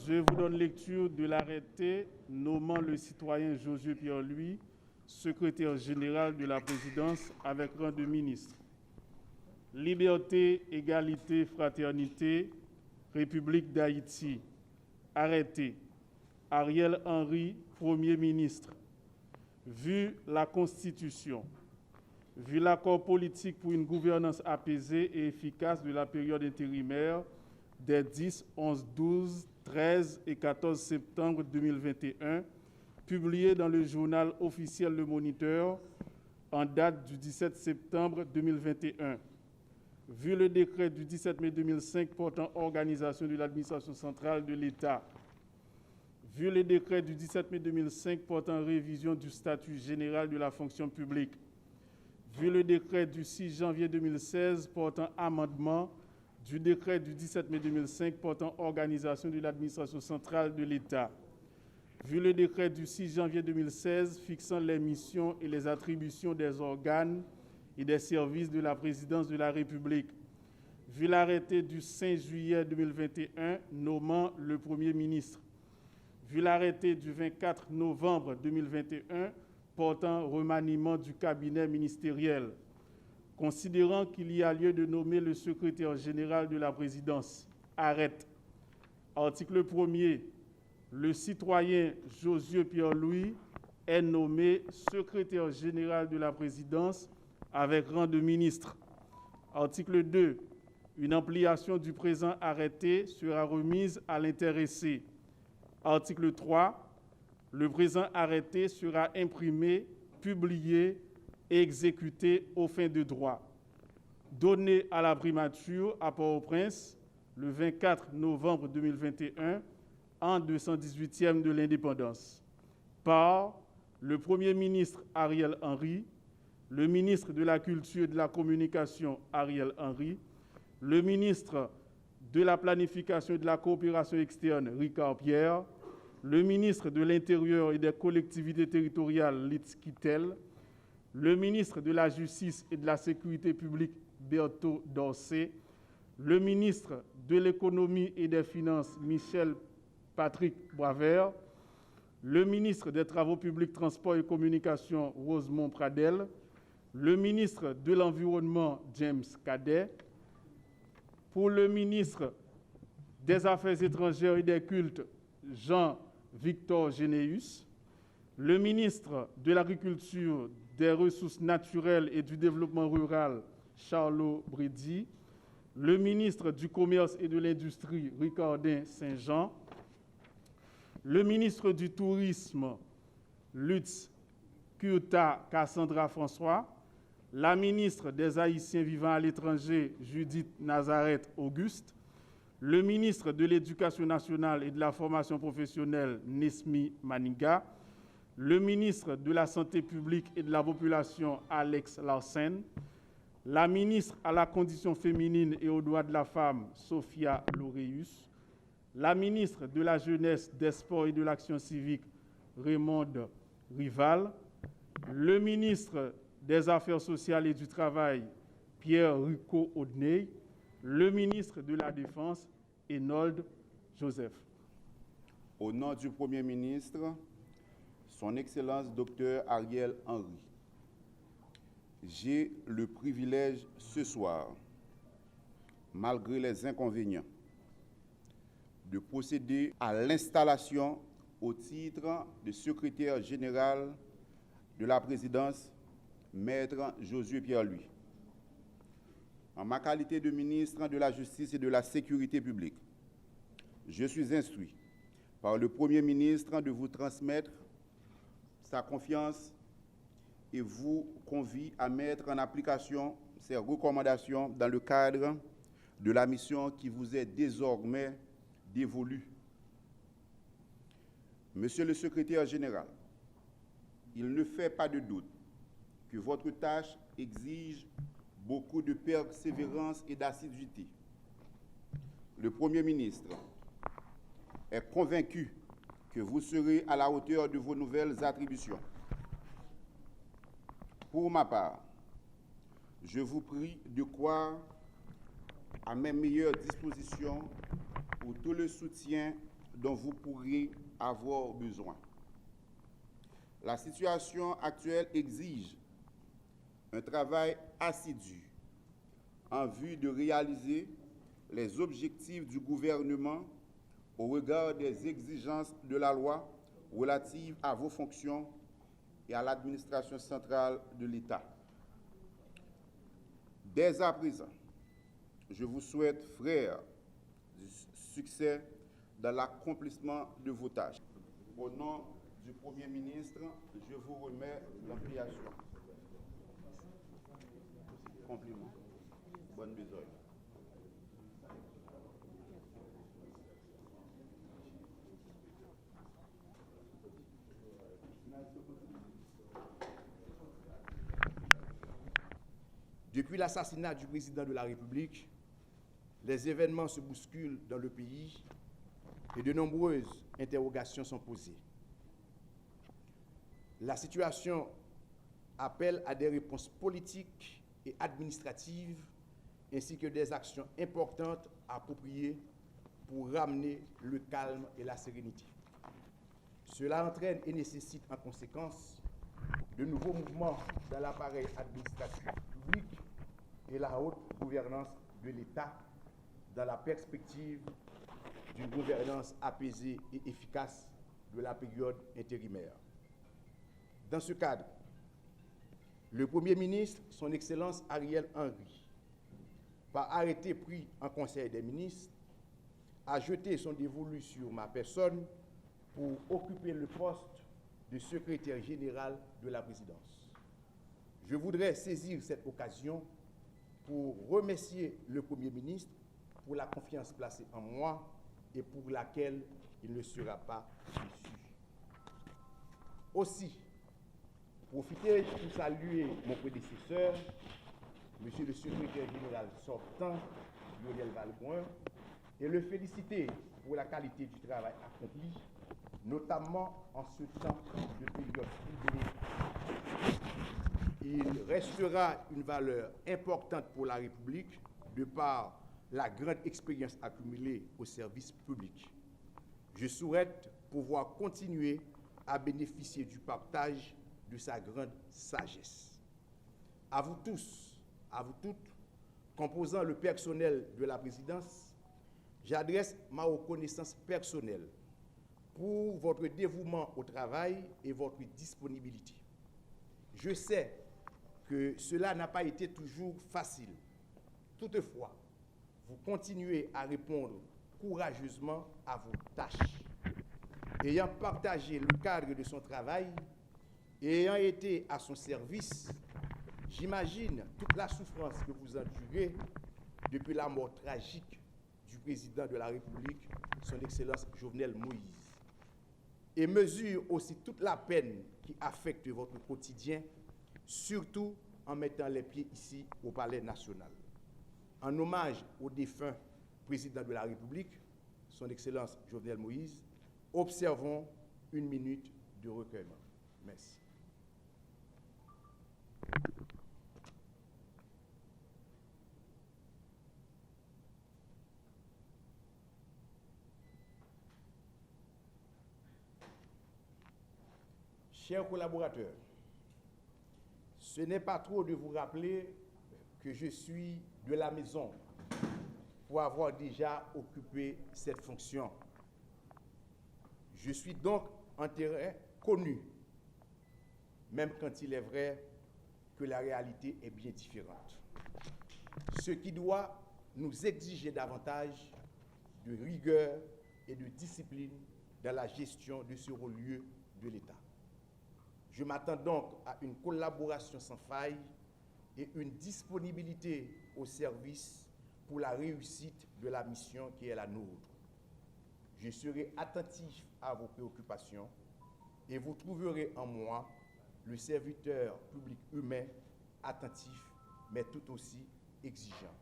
Je vous donne lecture de l'arrêté nommant le citoyen Josué Pierre-Louis secrétaire général de la présidence avec rang de ministre. Liberté, égalité, fraternité, République d'Haïti. Arrêté. Ariel Henry, Premier ministre. Vu la Constitution, vu l'accord politique pour une gouvernance apaisée et efficace de la période intérimaire des 10, 11, 12, 13 et 14 septembre 2021, publié dans le journal officiel Le Moniteur en date du 17 septembre 2021. Vu le décret du 17 mai 2005 portant organisation de l'administration centrale de l'État, vu le décret du 17 mai 2005 portant révision du statut général de la fonction publique, vu le décret du 6 janvier 2016 portant amendement du décret du 17 mai 2005 portant organisation de l'administration centrale de l'État, vu le décret du 6 janvier 2016 fixant les missions et les attributions des organes et des services de la présidence de la République, vu l'arrêté du 5 juillet 2021 nommant le Premier ministre, vu l'arrêté du 24 novembre 2021 portant remaniement du cabinet ministériel, considérant qu'il y a lieu de nommer le secrétaire général de la présidence, arrête. Article 1er. Le citoyen Josué Pierre-Louis est nommé secrétaire général de la présidence avec rang de ministre. Article 2. Une ampliation du présent arrêté sera remise à l'intéressé. Article 3. Le présent arrêté sera imprimé, publié et exécuté aux fins de droit. Donné à la primature à Port-au-Prince le 24 novembre 2021, an 218e de l'indépendance, par le Premier ministre Ariel Henry, le ministre de la Culture et de la Communication Ariel Henry, le ministre de la Planification et de la Coopération externe Ricard Pierre, le ministre de l'Intérieur et des collectivités territoriales Litz Kittel, le ministre de la Justice et de la Sécurité publique Berthaud Dorsey, le ministre de l'Économie et des Finances Michel Patrick Boisvert, le ministre des Travaux publics, Transports et Communications Rosemont Pradel, le ministre de l'Environnement James Cadet, pour le ministre des Affaires étrangères et des Cultes Jean-Victor Généus, le ministre de l'Agriculture, des Ressources naturelles et du Développement rural Charlot Brady, le ministre du Commerce et de l'Industrie Ricardin Saint-Jean, le ministre du Tourisme, Lutz Kurta Cassandra François, la ministre des Haïtiens vivant à l'étranger, Judith Nazareth Auguste, le ministre de l'Éducation nationale et de la formation professionnelle, Nesmi Maniga, le ministre de la Santé publique et de la Population, Alex Larsen, la ministre à la condition féminine et aux droits de la femme, Sophia Laureus, la ministre de la Jeunesse, des Sports et de l'Action civique, Raymond Rival, le ministre des Affaires sociales et du Travail, Pierre Rico Audney, le ministre de la Défense, Enold Joseph. Au nom du Premier ministre, Son Excellence Dr Ariel Henry, j'ai le privilège ce soir, malgré les inconvénients, de procéder à l'installation au titre de secrétaire général de la présidence, Maître Josué Pierre-Louis. En ma qualité de ministre de la Justice et de la Sécurité publique, je suis instruit par le Premier ministre de vous transmettre sa confiance et vous convie à mettre en application ces recommandations dans le cadre de la mission qui vous est désormais dévolue. Monsieur le secrétaire général, il ne fait pas de doute que votre tâche exige beaucoup de persévérance et d'assiduité. Le Premier ministre est convaincu que vous serez à la hauteur de vos nouvelles attributions. Pour ma part, je vous prie de croire à mes meilleures dispositions pour tout le soutien dont vous pourrez avoir besoin. La situation actuelle exige un travail assidu en vue de réaliser les objectifs du gouvernement au regard des exigences de la loi relatives à vos fonctions et à l'administration centrale de l'État. Dès à présent, je vous souhaite, frères, du succès dans l'accomplissement de vos tâches. Au nom du Premier ministre, je vous remets l'ampliation. Compliment. Bonne besogne. Depuis l'assassinat du président de la République, les événements se bousculent dans le pays et de nombreuses interrogations sont posées. La situation appelle à des réponses politiques et administratives ainsi que des actions importantes appropriées pour ramener le calme et la sérénité. Cela entraîne et nécessite en conséquence de nouveaux mouvements dans l'appareil administratif public et la haute gouvernance de l'État dans la perspective d'une gouvernance apaisée et efficace de la période intérimaire. Dans ce cadre, le Premier ministre, son Excellence Ariel Henry, par arrêté pris en Conseil des ministres, a jeté son dévolu sur ma personne pour occuper le poste de secrétaire général de la présidence. Je voudrais saisir cette occasion pour remercier le Premier ministre pour la confiance placée en moi et pour laquelle il ne sera pas déçu. Aussi, profitez pour saluer mon prédécesseur, Monsieur le secrétaire général sortant, Lionel Valbrun, et le féliciter pour la qualité du travail accompli, notamment en ce temps de période privilégiée. Il restera une valeur importante pour la République de par la grande expérience accumulée au service public. Je souhaite pouvoir continuer à bénéficier du partage de sa grande sagesse. À vous tous, à vous toutes, composant le personnel de la présidence, j'adresse ma reconnaissance personnelle pour votre dévouement au travail et votre disponibilité. Je sais que cela n'a pas été toujours facile. Toutefois, vous continuez à répondre courageusement à vos tâches. Ayant partagé le cadre de son travail et ayant été à son service, j'imagine toute la souffrance que vous endurez depuis la mort tragique du président de la République, son Excellence Jovenel Moïse, et mesure aussi toute la peine qui affecte votre quotidien, surtout en mettant les pieds ici au Palais national. En hommage au défunt président de la République, son Excellence Jovenel Moïse, observons une minute de recueillement. Merci. Chers collaborateurs, ce n'est pas trop de vous rappeler que je suis de la maison pour avoir déjà occupé cette fonction. Je suis donc en terrain connu, même quand il est vrai que la réalité est bien différente. Ce qui doit nous exiger davantage de rigueur et de discipline dans la gestion de ce haut-lieu de l'État. Je m'attends donc à une collaboration sans faille et une disponibilité au service pour la réussite de la mission qui est la nôtre. Je serai attentif à vos préoccupations et vous trouverez en moi le serviteur public humain attentif, mais tout aussi exigeant.